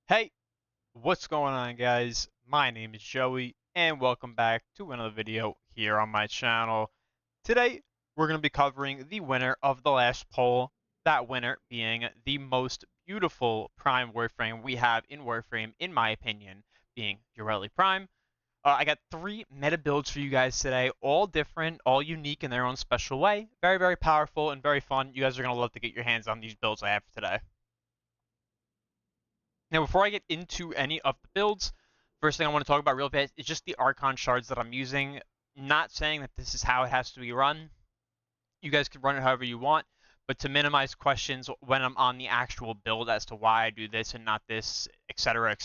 Hey, what's going on, guys? My name is Joey, and welcome back to another video here on my channel. Today, we're going to be covering the winner of the last poll, that winner being the most beautiful Prime Warframe we have in Warframe, in my opinion, being Yareli Prime. I got 3 meta builds for you guys today, all different, all unique in their own special way. Very, very powerful and very fun. You guys are going to love to get your hands on these builds I have for today. Now, before I get into any of the builds, first thing I want to talk about real fast is just the Archon Shards that I'm using. Not saying that this is how it has to be run. You guys can run it however you want, but to minimize questions when I'm on the actual build as to why I do this and not this, etc.,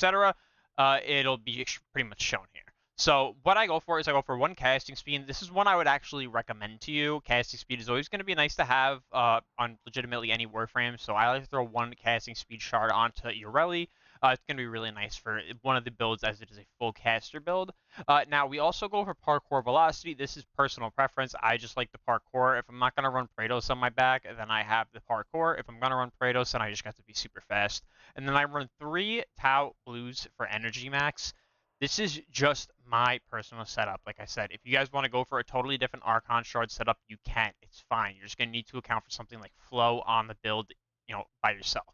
it'll be pretty much shown here. So what I go for is I go for 1 casting speed. This is one I would actually recommend to you. Casting speed is always going to be nice to have on legitimately any Warframe, so I like to throw 1 casting speed shard onto Yareli. It's going to be really nice for one of the builds as it is a full caster build. Now, we also go for parkour velocity. This is personal preference. I just like the parkour. If I'm not going to run Praetos on my back, then I have the parkour. If I'm going to run Praetos, then I just got to be super fast. And then I run 3 Tau Blues for energy max. This is just my personal setup. Like I said, if you guys want to go for a totally different Archon Shard setup, you can. It's fine. You're just going to need to account for something like flow on the build, by yourself,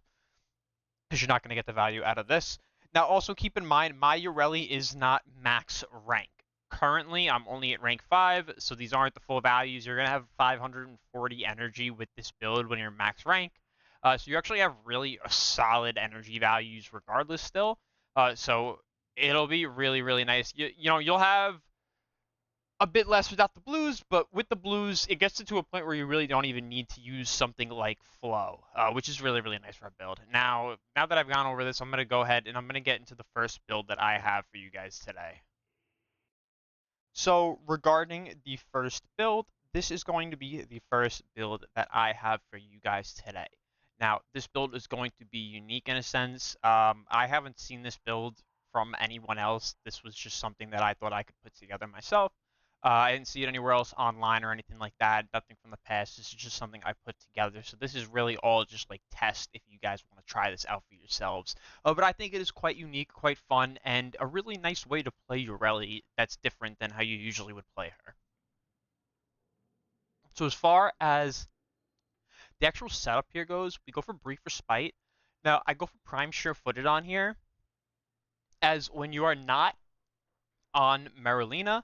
because you're not going to get the value out of this. Now, also keep in mind, my Yareli is not max rank. Currently, I'm only at rank 5, so these aren't the full values. You're going to have 540 energy with this build when you're max rank. So you actually have really solid energy values regardless still. So it'll be really, really nice. You'll have a bit less without the blues, but with the blues, it gets to a point where you really don't even need to use something like flow, which is really, really nice for a build. Now that I've gone over this, I'm going to go ahead and I'm going to get into the first build that I have for you guys today. So regarding the first build, this is going to be the first build that I have for you guys today. Now, this build is going to be unique in a sense. I haven't seen this build from anyone else. This was just something that I thought I could put together myself. I didn't see it anywhere else online or anything like that. Nothing from the past. This is just something I put together. So this is really all just like test if you guys want to try this out for yourselves. But I think it is quite unique, quite fun, and a really nice way to play Yareli that's different than how you usually would play her. So as far as the actual setup here goes, we go for Brief Respite. Now, I go for Prime Sure-Footed on here, as when you are not on Marilena,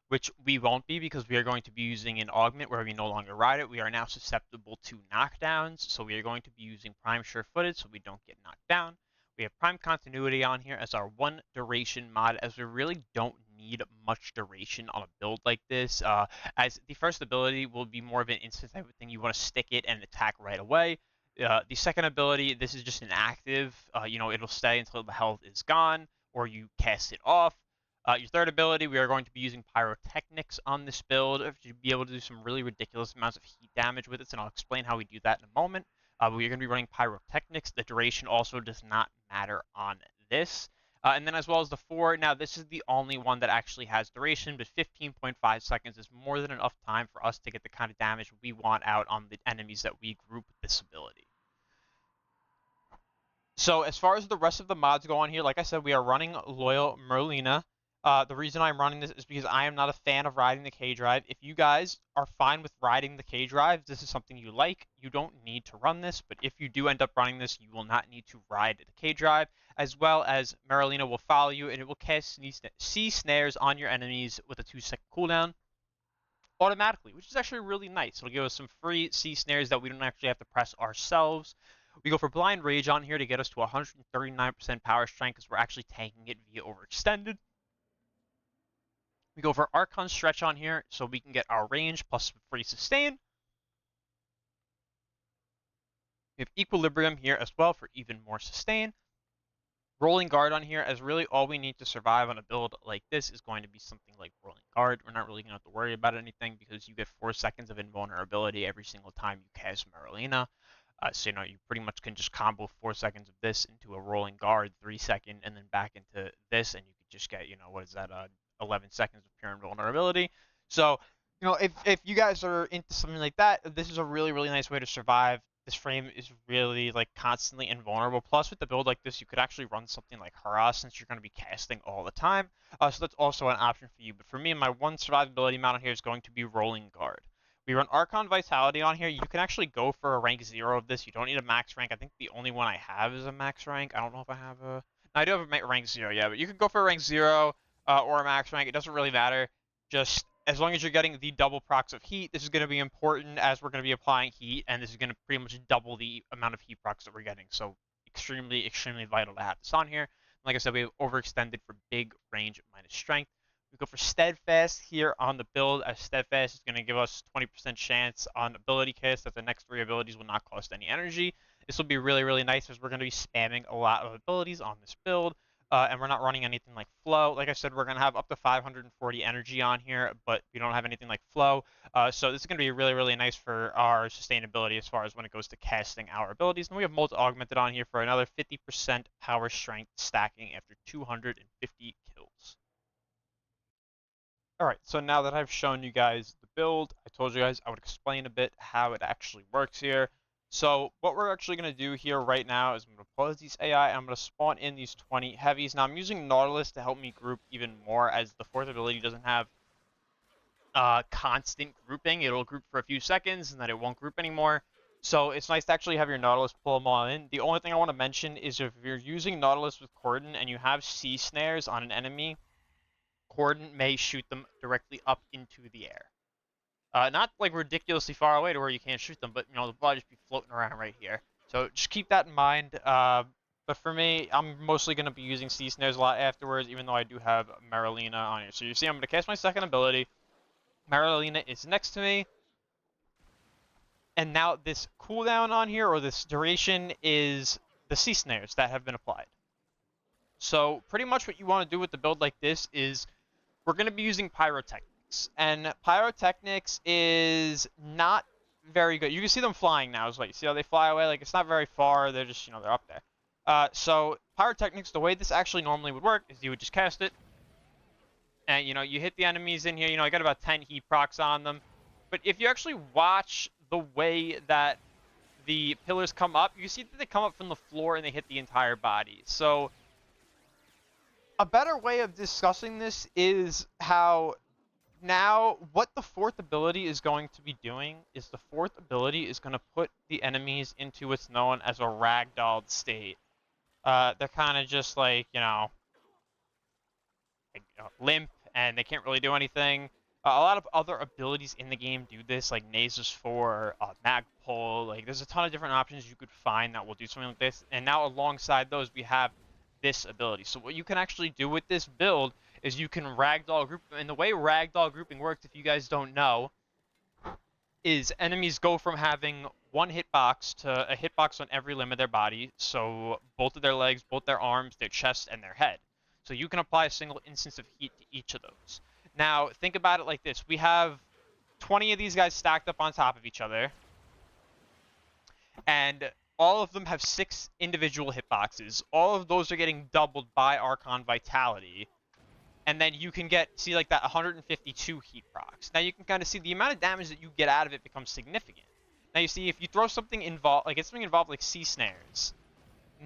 which we won't be because we are going to be using an augment where we no longer ride it. We are now susceptible to knockdowns, so we are going to be using Prime Sure-Footed so we don't get knocked down. We have Prime Continuity on here as our 1 duration mod, as we really don't need much duration on a build like this, as the first ability will be more of an instant type of thing. You want to stick it and attack right away. The second ability, this is just an active, it'll stay until the health is gone, or you cast it off. Your third ability, we are going to be using Pyrotechnics on this build to be able to do some really ridiculous amounts of heat damage with it, and I'll explain how we do that in a moment. But we're going to be running Pyrotechnics. The duration also does not matter on this. And then as well as the 4, now this is the only one that actually has duration, but 15.5 seconds is more than enough time for us to get the kind of damage we want out on the enemies that we group with this ability. So as far as the rest of the mods go on here, like I said, we are running Loyal Merlina. The reason I'm running this is because I am not a fan of riding the K-Drive. If you guys are fine with riding the K-Drive, this is something you like, you don't need to run this, but if you do end up running this, you will not need to ride the K-Drive, as well as Marilena will follow you, and it will cast C snares on your enemies with a 2-second cooldown automatically, which is actually really nice. It'll give us some free C snares that we don't actually have to press ourselves. We go for Blind Rage on here to get us to 139% power strength because we're actually tanking it via Overextended. We go for Archon Stretch on here so we can get our range plus some free sustain. We have Equilibrium here as well for even more sustain. Rolling Guard on here, as really all we need to survive on a build like this is going to be something like Rolling Guard. We're not really going to have to worry about anything because you get 4 seconds of invulnerability every single time you cast Marilena. So, you pretty much can just combo 4 seconds of this into a Rolling Guard, 3 second, and then back into this, and you could just get, what is that, 11 seconds of pure invulnerability. So, if you guys are into something like that, this is a really, really nice way to survive. this frame is really like constantly invulnerable. Plus, with the build like this, you could actually run something like harass since you're going to be casting all the time. So that's also an option for you. But for me, my one survivability mount on here is going to be Rolling Guard. We run Archon Vitality on here. You can actually go for a rank 0 of this. You don't need a max rank. I think the only one I have is a max rank. I don't know if I have a... No, I do have a rank 0, yeah. But you can go for a rank 0 or a max rank. It doesn't really matter. Just as long as you're getting the double procs of heat, this is going to be important as we're going to be applying heat, and this is going to pretty much double the amount of heat procs that we're getting. So extremely, extremely vital to have this on here. Like I said, we have overextended for big range minus strength. We go for Steadfast here on the build, as Steadfast is going to give us 20% chance on ability cast that the next 3 abilities will not cost any energy. This will be really, really nice as we're going to be spamming a lot of abilities on this build. And we're not running anything like flow. Like I said, we're going to have up to 540 energy on here, but we don't have anything like flow. So this is going to be really, really nice for our sustainability as far as when it goes to casting our abilities. And we have Molt Augmented on here for another 50% power strength stacking after 250 kills. Alright, so now that I've shown you guys the build, I told you guys I would explain a bit how it actually works here. So what we're actually going to do here right now is I'm going to pause these AI and I'm going to spawn in these 20 heavies. Now I'm using Nautilus to help me group even more as the 4th ability doesn't have constant grouping. It'll group for a few seconds and then it won't group anymore. So it's nice to actually have your Nautilus pull them all in. The only thing I want to mention is if you're using Nautilus with Cordon and you have sea snares on an enemy, Cordon may shoot them directly up into the air. Not like ridiculously far away to where you can't shoot them, but you know, they'll probably just be floating around right here. So just keep that in mind. But for me, I'm mostly going to be using Sea Snares a lot afterwards, even though I do have Marilena on here. So you see, I'm going to cast my second ability. Marilena is next to me. And now this cooldown on here, or this duration, is the Sea Snares that have been applied. So pretty much what you want to do with the build like this is we're going to be using Pyrotechnics. And Pyrotechnics is not very good. You can see them flying now as well. You see how they fly away? Like, it's not very far. They're just, you know, they're up there. So Pyrotechnics, the way this actually normally would work is you would just cast it. And, you know, you hit the enemies in here. You know, I got about 10 heat procs on them. But if you actually watch the way that the pillars come up, you see that they come up from the floor and they hit the entire body. So a better way of discussing this is how now what the 4th ability is going to be doing is the 4th ability is going to put the enemies into what's known as a ragdolled state. They're kind of just like, you know, limp, and they can't really do anything. A lot of other abilities in the game do this, like Nasus 4, Magpul. Like, there's a ton of different options you could find that will do something like this. And now alongside those, we have this ability. So what you can actually do with this build is you can ragdoll group. And the way ragdoll grouping works, if you guys don't know, is enemies go from having one hitbox to a hitbox on every limb of their body. So both of their legs, both their arms, their chest, and their head. So you can apply a single instance of heat to each of those. Now, think about it like this. We have 20 of these guys stacked up on top of each other. And all of them have 6 individual hitboxes. All of those are getting doubled by Archon Vitality. And then you can get, see, like that 152 heat procs. Now you can kind of see the amount of damage that you get out of it becomes significant. Now you see, if you throw something involved, like get something involved like Sea Snares,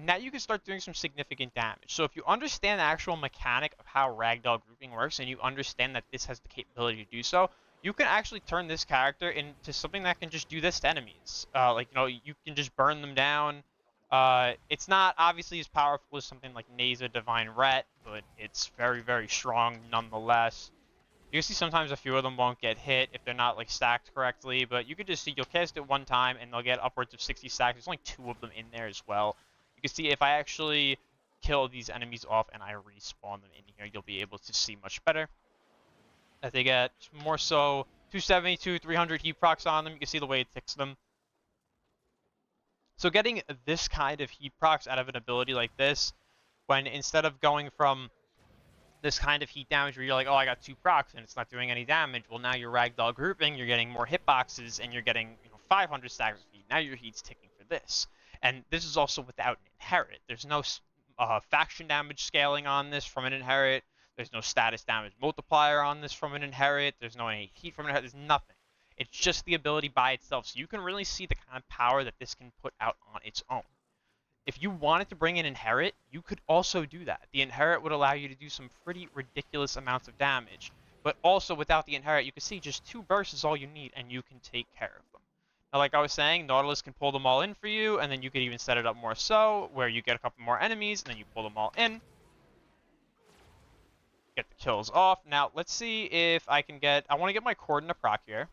now you can start doing some significant damage. So if you understand the actual mechanic of how ragdoll grouping works, and you understand that this has the capability to do so, you can actually turn this character into something that can just do this to enemies. Like, you know, you can just burn them down. It's not obviously as powerful as something like Naza Divine Ret, but it's very, very strong nonetheless. You can see sometimes a few of them won't get hit if they're not like stacked correctly, but you can just see you'll cast it one time and they'll get upwards of 60 stacks. There's only 2 of them in there as well. You can see if I actually kill these enemies off and I respawn them in here, you'll be able to see much better. That they get more so 272, 300 heat procs on them. You can see the way it ticks them. So getting this kind of heat procs out of an ability like this, when instead of going from this kind of heat damage where you're like, oh, I got 2 procs and it's not doing any damage, well, now you're ragdoll grouping, you're getting more hitboxes and you're getting, you know, 500 stacks of heat. Now your heat's ticking for this. And this is also without an inherit. There's no faction damage scaling on this from an inherit. There's no status damage multiplier on this from an inherit. There's no any heat from an inherit. There's nothing. It's just the ability by itself. So you can really see the kind of power that this can put out on its own. If you wanted to bring in Inherit, you could also do that. The Inherit would allow you to do some pretty ridiculous amounts of damage. But also, without the Inherit, you can see just 2 bursts is all you need, and you can take care of them. Now, like I was saying, Nautilus can pull them all in for you, and then you could even set it up more so, where you get a couple more enemies, and then you pull them all in. Get the kills off. Now, let's see if I can get... I want to get my Coordinate proc here.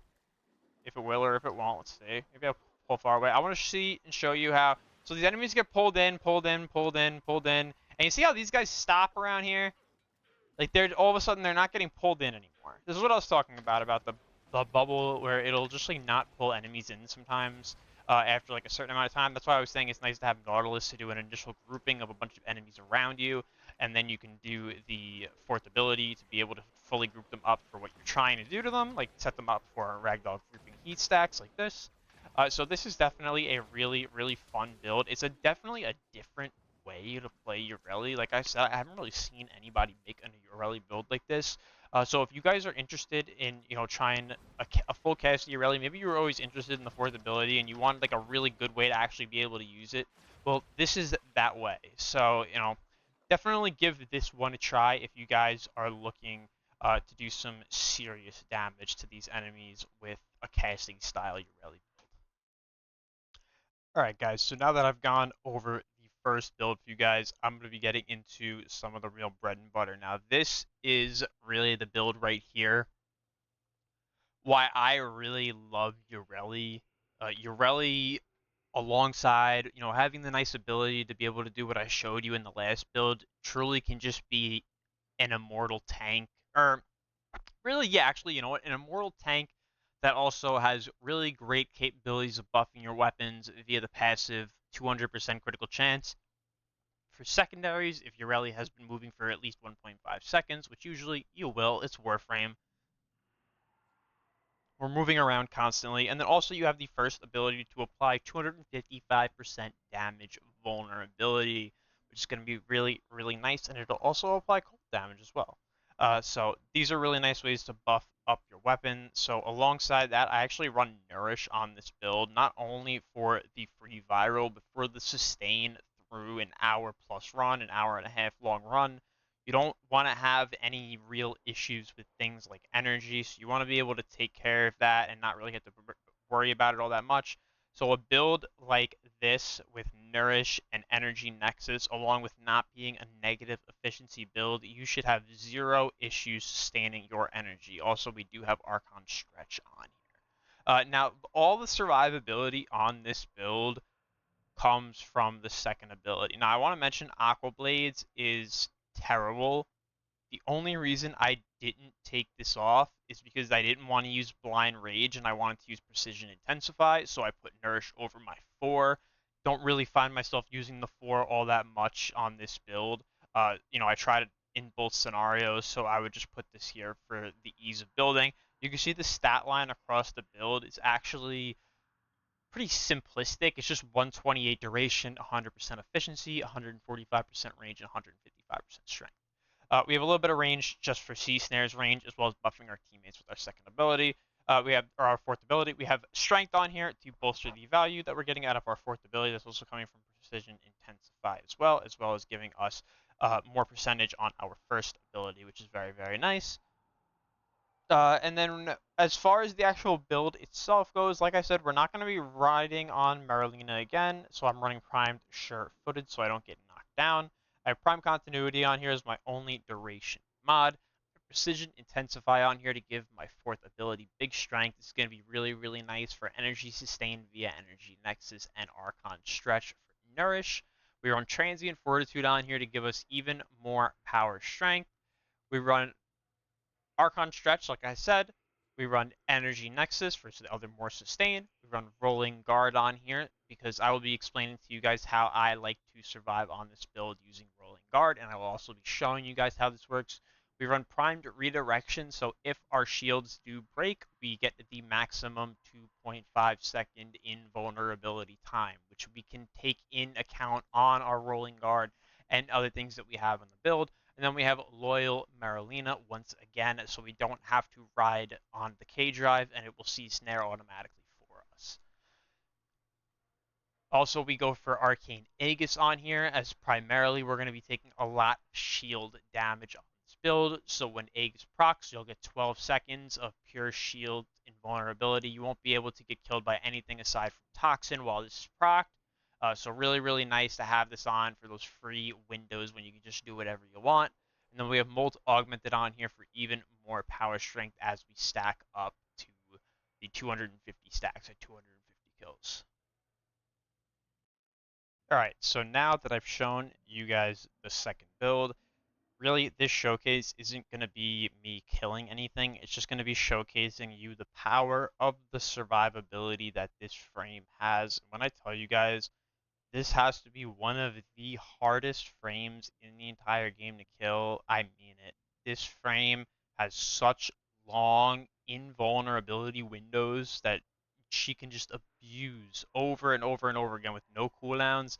If it will or if it won't. Let's see. Maybe I'll pull far away. I want to see and show you how... So these enemies get pulled in, pulled in, pulled in, pulled in. And you see how these guys stop around here? Like, they're all of a sudden, they're not getting pulled in anymore. This is what I was talking about the bubble where it'll just, like, not pull enemies in sometimes after, like, a certain amount of time. That's why I was saying it's nice to have Nautilus to do an initial grouping of a bunch of enemies around you. And then you can do the 4th ability to be able to fully group them up for what you're trying to do to them. Like, set them up for Ragdoll grouping heat stacks like this. So this is definitely a really, really fun build. It's definitely a different way to play Yareli. Like I said, I haven't really seen anybody make a Yareli build like this. So if you guys are interested in, trying a full cast of Yareli, maybe you were always interested in the 4th ability and you wanted like a really good way to actually be able to use it, well, this is that way. So, definitely give this one a try if you guys are looking to do some serious damage to these enemies with a casting style Yareli. Alright guys, so now that I've gone over the first build for you guys, I'm going to be getting into some of the real bread and butter. Now this is really the build right here. Why I really love Yareli. Yareli alongside, having the nice ability to be able to do what I showed you in the last build, truly can just be an immortal tank. Or really, yeah, actually, you know what? An immortal tank that also has really great capabilities of buffing your weapons via the passive 200% critical chance. For secondaries, if your rally has been moving for at least 1.5 seconds, which usually you will, it's Warframe. We're moving around constantly, and then also you have the first ability to apply 255% damage vulnerability, which is going to be really, really nice, and it'll also apply cold damage as well. So these are really nice ways to buff up your weapon. So alongside that, I actually run Nourish on this build, not only for the free viral, but for the sustain through an hour plus run, an hour and a half long run. You don't want to have any real issues with things like energy, so you want to be able to take care of that and not really have to worry about it all that much. So a build like this with Nourish and Energy Nexus, along with not being a negative efficiency build, you should have 0 issues sustaining your energy. Also, we do have Archon Stretch on here. Now, all the survivability on this build comes from the second ability. Now, I want to mention Aqua Blades is terrible. The only reason I didn't take this off is because I didn't want to use Blind Rage and I wanted to use Precision Intensify, so I put Nourish over my 4. Don't really find myself using the 4 all that much on this build. I tried it in both scenarios, so I would just put this here for the ease of building. You can see the stat line across the build is actually pretty simplistic. It's just 128 duration, 100% efficiency, 145% range, and 155% strength. We have a little bit of range just for C snares range, as well as buffing our teammates with our second ability. We have our 4th ability. We have strength on here to bolster the value that we're getting out of our 4th ability. That's also coming from Precision Intensify as well as giving us more percentage on our first ability, which is very, very nice. And then as far as the actual build itself goes, like I said, we're not going to be riding on Marlena again, so I'm running primed sure-footed so I don't get knocked down. I have Prime Continuity on here as my only duration mod. Precision Intensify on here to give my 4th ability big strength. It's going to be really, really nice for energy sustain via Energy Nexus and Archon Stretch for Nourish. We run Transient Fortitude on here to give us even more power strength. We run Archon Stretch, like I said. We run Energy Nexus for the other more sustain. We run Rolling Guard on here because I will be explaining to you guys how I like to survive on this build using Rolling Guard, and I will also be showing you guys how this works. We run Primed Redirection, so if our shields do break, we get the maximum 2.5 second invulnerability time, which we can take in account on our Rolling Guard and other things that we have on the build. And then we have Loyal Marlena once again, so we don't have to ride on the K drive, and it will see snare automatically for us. Also, we go for Arcane Aegis on here, as primarily we're going to be taking a lot of shield damage on this build. So when Aegis procs, you'll get 12 seconds of pure shield invulnerability. You won't be able to get killed by anything aside from Toxin while this is procced. So really, really nice to have this on for those free windows when you can just do whatever you want. And then we have Molt Augmented on here for even more power strength as we stack up to the 250 stacks at 250 kills. Alright, so now that I've shown you guys the second build, really this showcase isn't going to be me killing anything, it's just going to be showcasing you the power of the survivability that this frame has. When I tell you guys, this has to be one of the hardest frames in the entire game to kill, I mean it. This frame has such long invulnerability windows that she can just abuse over and over and over again with no cooldowns.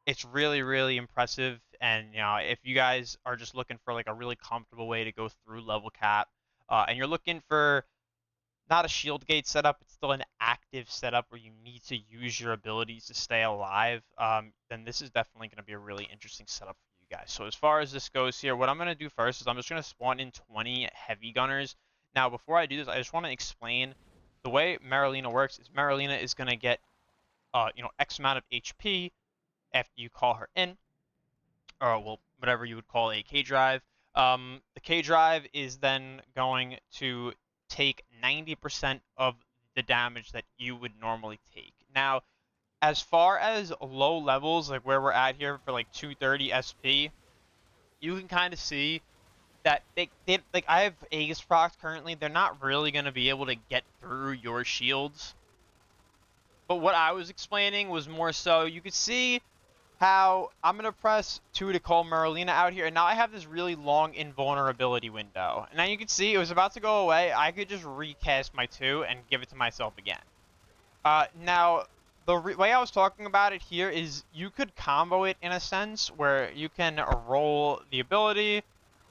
It's really, really impressive. And if you guys are just looking for like a really comfortable way to go through level cap, and you're looking for not a shield gate setup, it's still an active setup where you need to use your abilities to stay alive, then this is definitely going to be a really interesting setup for you guys. So as far as this goes here, what I'm going to do first is I'm just going to spawn in 20 heavy gunners. Now, before I do this, I just want to explain the way Marlena works. Is Marlena is going to get, X amount of HP after you call her in, or well, whatever you would call a K drive. The K drive is then going to take 90% of the damage that you would normally take. Now, as far as low levels, like where we're at here for like 230 SP, you can kind of see that they like I have Aegis procs currently. They're not really going to be able to get through your shields. But what I was explaining was more so you could see how I'm going to press 2 to call Marlena out here, and now I have this really long invulnerability window. And now you can see it was about to go away. I could just recast my 2 and give it to myself again. Now, the way I was talking about it here is you could combo it in a sense where you can roll the ability,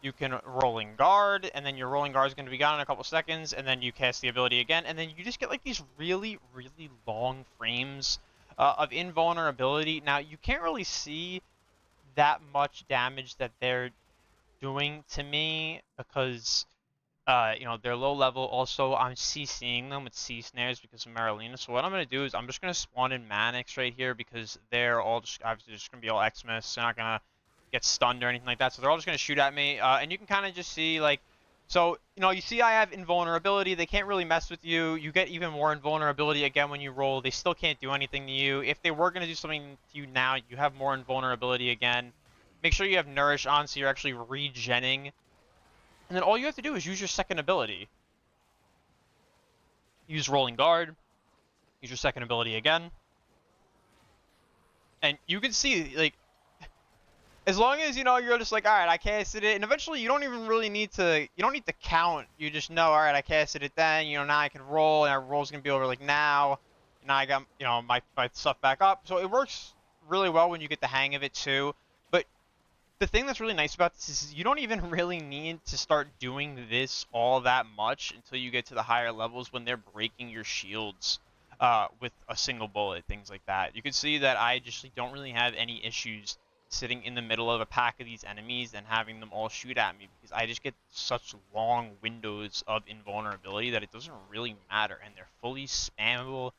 you can rolling guard, and then your rolling guard is going to be gone in a couple seconds, and then you cast the ability again, and then you just get like these really, really long frames of invulnerability. Now, you can't really see that much damage that they're doing to me because, they're low level. Also, I'm CCing them with C snares because of Marlena. So what I'm going to do is I'm just going to spawn in Manix right here because they're all just obviously just going to be all Xmas. They're not going to get stunned or anything like that. So they're all just going to shoot at me. And you can kind of just see like, so, you see I have invulnerability. They can't really mess with you. You get even more invulnerability again when you roll. They still can't do anything to you. If they were going to do something to you now, you have more invulnerability again. Make sure you have Nourish on so you're actually regenning. And then all you have to do is use your second ability. Use Rolling Guard. Use your second ability again. And you can see, like, as long as, you're just like, alright, I casted it, and eventually you don't even really need to, count, you just know, alright, I casted it then, now I can roll, and our roll's gonna be over, like, now, and now I got, my stuff back up, so it works really well when you get the hang of it, too, but the thing that's really nice about this is you don't even really need to start doing this all that much until you get to the higher levels when they're breaking your shields with a single bullet, things like that. You can see that I just don't really have any issues sitting in the middle of a pack of these enemies and having them all shoot at me because I just get such long windows of invulnerability that it doesn't really matter, and they're fully spammable.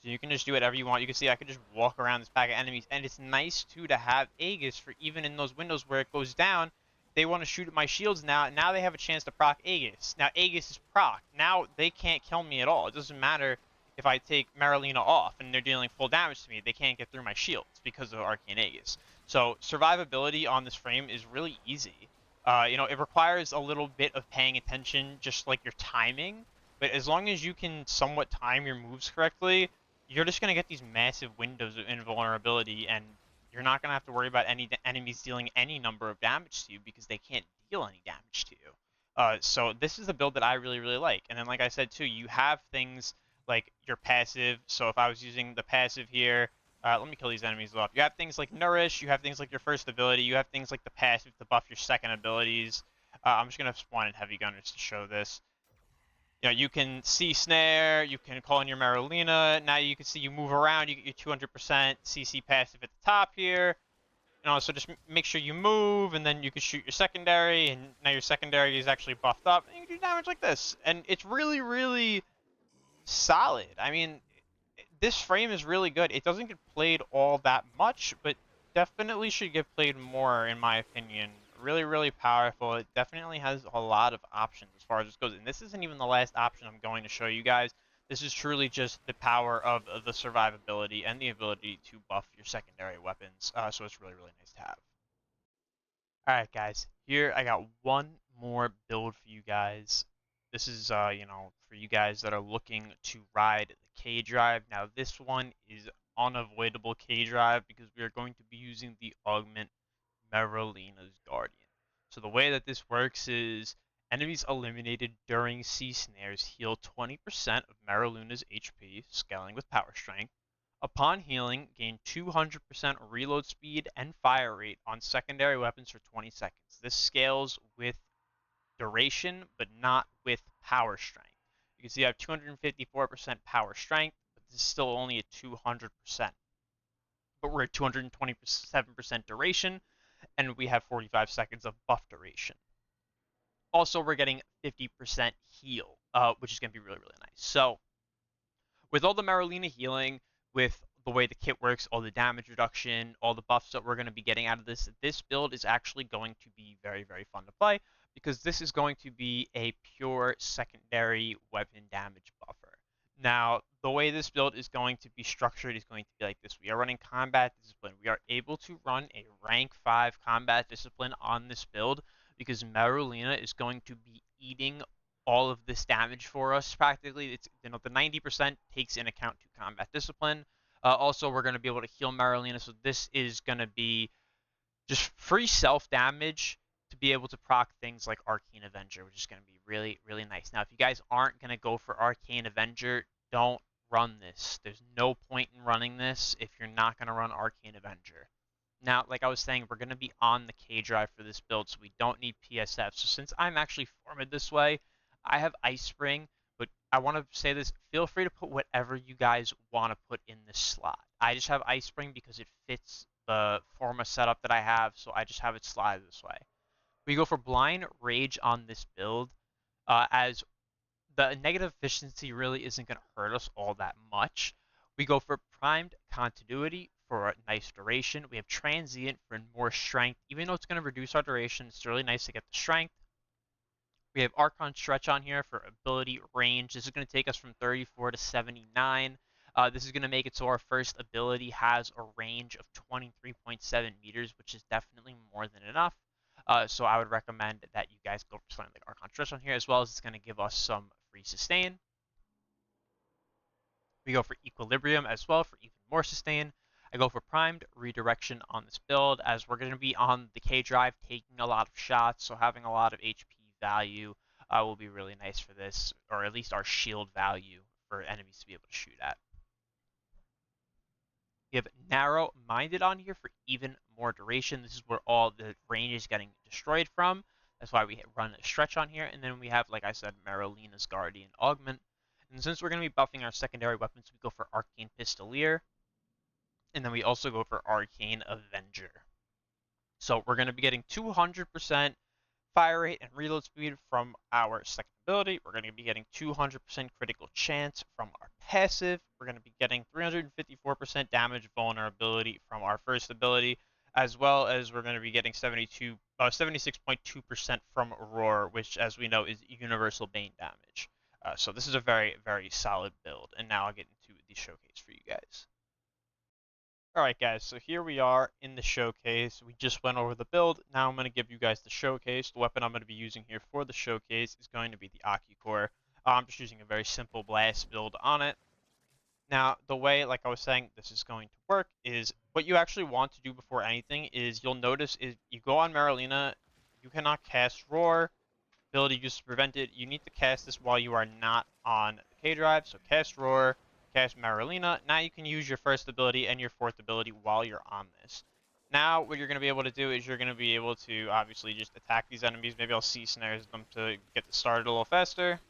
So you can just do whatever you want. You can see I could just walk around this pack of enemies, and it's nice too to have Aegis for even in those windows where it goes down. They want to shoot at my shields now. Now they have a chance to proc Aegis. Now Aegis is proc. Now they can't kill me at all. It doesn't matter if I take Marlena off and they're dealing full damage to me. They can't get through my shields because of Arcane Aegis. So survivability on this frame is really easy. It requires a little bit of paying attention, just like your timing. But as long as you can somewhat time your moves correctly, you're just going to get these massive windows of invulnerability, and you're not going to have to worry about any enemies dealing any number of damage to you because they can't deal any damage to you. So this is the build that I really, really like. And then, like I said, too, you have things like your passive. So if I was using the passive here, Let me kill these enemies off. You have things like Nourish, you have things like your first ability, you have things like the passive to buff your second abilities. I'm just going to spawn in Heavy Gunners to show this. You know, you can see Snare, you can call in your Marolina. Now you can see you move around, you get your 200% CC passive at the top here. You know, so just make sure you move, and then you can shoot your secondary, and now your secondary is actually buffed up, and you can do damage like this. And it's really, really solid. I mean, this frame is really good. It doesn't get played all that much, but definitely should get played more, in my opinion. Really, really powerful. It definitely has a lot of options as far as this goes. And this isn't even the last option I'm going to show you guys. This is truly just the power of the survivability and the ability to buff your secondary weapons. So it's really, really nice to have. Alright guys, here I got one more build for you guys. This is, you know, for you guys that are looking to ride the K-Drive. Now this one is unavoidable K-Drive because we are going to be using the augment Marolina's Guardian. So the way that this works is enemies eliminated during sea snares heal 20% of Marolina's HP, scaling with power strength. Upon healing, gain 200% reload speed and fire rate on secondary weapons for 20 seconds. This scales with duration, but not with power strength. You can see I have 254% power strength, but this is still only at 200%. But we're at 227% duration, and we have 45 seconds of buff duration. Also, we're getting 50% heal, which is going to be really, really nice. So, with all the Marolina healing, with the way the kit works, all the damage reduction, all the buffs that we're going to be getting out of this, this build is actually going to be very, very fun to play because this is going to be a pure secondary weapon damage buffer. Now, the way this build is going to be structured is going to be like this. We are running combat discipline. We are able to run a rank 5 combat discipline on this build because Marolina is going to be eating all of this damage for us practically. It's, you know, the 90% takes in account to combat discipline. Also, we're going to be able to heal Marolina, so this is going to be just free self damage to be able to proc things like Arcane Avenger, which is going to be really, really nice. Now, if you guys aren't going to go for Arcane Avenger, don't run this. There's no point in running this if you're not going to run Arcane Avenger. Now, like I was saying, we're going to be on the K drive for this build, so we don't need PSF. So since I'm actually formatted this way, I have Ice Spring, but I want to say this, feel free to put whatever you guys want to put in this slot. I just have Ice Spring because it fits the forma setup that I have, so I just have it slide this way. We go for Blind Rage on this build, as the negative efficiency really isn't going to hurt us all that much. We go for Primed Continuity for a nice duration. We have Transient for more strength. Even though it's going to reduce our duration, it's really nice to get the strength. We have Archon Stretch on here for ability range. This is going to take us from 34 to 79. This is going to make it so our first ability has a range of 23.7 meters, which is definitely more than enough. So I would recommend that you guys go for something like Archon Stretch on here, as well as it's going to give us some free sustain. We go for Equilibrium as well for even more sustain. I go for Primed Redirection on this build, as we're going to be on the K drive taking a lot of shots, so having a lot of HP value will be really nice for this, or at least our shield value for enemies to be able to shoot at. We have Narrow Minded on here for even more duration. This is where all the range is getting destroyed from. That's why we run a Stretch on here. And then we have, like I said, Marolina's Guardian Augment. And since we're going to be buffing our secondary weapons, we go for Arcane Pistolier. And then we also go for Arcane Avenger. So we're going to be getting 200% fire rate and reload speed from our second ability. We're going to be getting 200% critical chance from our passive. We're going to be getting 354% damage vulnerability from our first ability, as well as we're going to be getting 76.2% from Roar, which, as we know, is universal bane damage. So this is a very, very solid build. And now I'll get into the showcase for you guys. Alright guys, so here we are in the showcase. We just went over the build. Now I'm going to give you guys the showcase. The weapon I'm going to be using here for the showcase is going to be the Occucore. I'm just using a very simple blast build on it. Now, the way, like I was saying, this is going to work is what you actually want to do before anything is you'll notice is you go on Marolina, you cannot cast Roar. Ability used to prevent it. You need to cast this while you are not on the K drive. So cast Roar, cast Marilena, now you can use your first ability and your fourth ability while you're on this. Now, what you're going to be able to do is you're going to be able to obviously just attack these enemies. Maybe I'll sea snares them to get this started a little faster.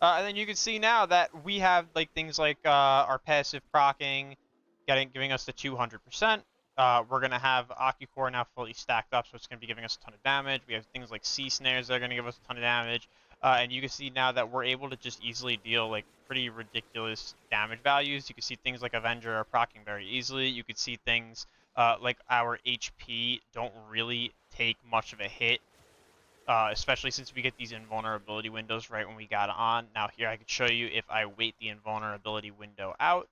And then you can see now that we have like things like our passive proccing, giving us the 200%. We're gonna have Ocucore now fully stacked up, so it's gonna be giving us a ton of damage. We have things like sea snares that are gonna give us a ton of damage, and you can see now that we're able to just easily deal like pretty ridiculous damage values. You can see things like Avenger are proccing very easily. You can see things like our HP don't really take much of a hit. Especially since we get these invulnerability windows right when we got on. Now here I could show you if I wait the invulnerability window out.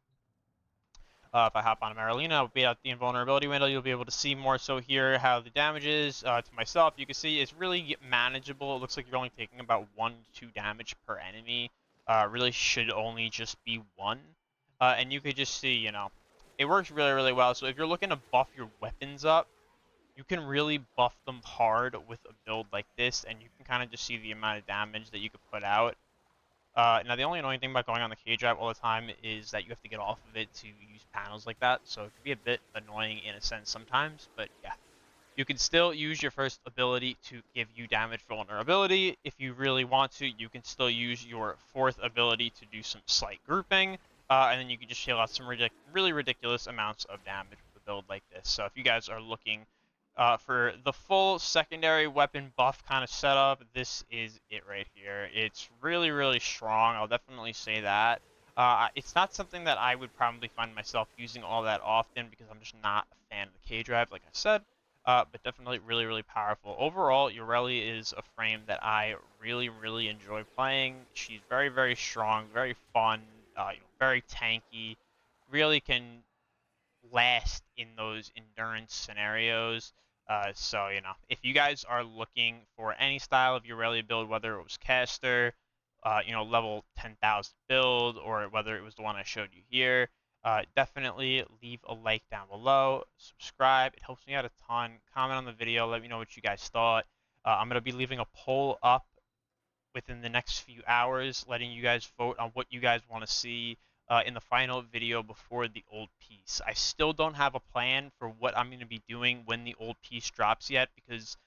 If I hop on a Marilena, I'll wait out the invulnerability window. You'll be able to see more so here how the damage is. To myself, you can see it's really manageable. It looks like you're only taking about 1 to 2 damage per enemy. Really should only just be 1. And you could just see, you know, it works really, really well. So if you're looking to buff your weapons up, you can really buff them hard with a build like this, and you can kind of just see the amount of damage that you could put out. Now, the only annoying thing about going on the K-Drive all the time is that you have to get off of it to use panels like that, so it can be a bit annoying in a sense sometimes, but yeah. You can still use your first ability to give you damage vulnerability. If you really want to, you can still use your fourth ability to do some slight grouping, and then you can just shell out some really ridiculous amounts of damage with a build like this. So if you guys are looking for the full secondary weapon buff kind of setup, this is it right here. It's really, really strong. I'll definitely say that. It's not something that I would probably find myself using all that often because I'm just not a fan of the K-Drive, like I said. But definitely really, really powerful. Overall, Yareli is a frame that I really, really enjoy playing. She's very, very strong, very fun, very tanky. Really can last in those endurance scenarios. So, if you guys are looking for any style of Yareli build, whether it was caster, level 10,000 build, or whether it was the one I showed you here, definitely leave a like down below, subscribe. It helps me out a ton. Comment on the video. Let me know what you guys thought. I'm going to be leaving a poll up within the next few hours, letting you guys vote on what you guys want to see in the final video before the old piece. I still don't have a plan for what I'm going to be doing when the old piece drops yet because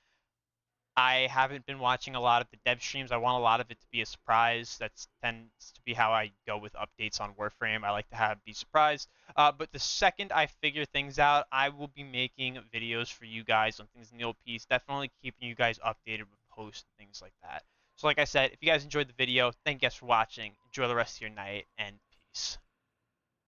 I haven't been watching a lot of the dev streams. I want a lot of it to be a surprise. That tends to be how I go with updates on Warframe. I like to be surprised. But the second I figure things out, I will be making videos for you guys on things in the old piece. Definitely keeping you guys updated with posts and things like that. So like I said, if you guys enjoyed the video, thank you guys for watching. Enjoy the rest of your night, and peace.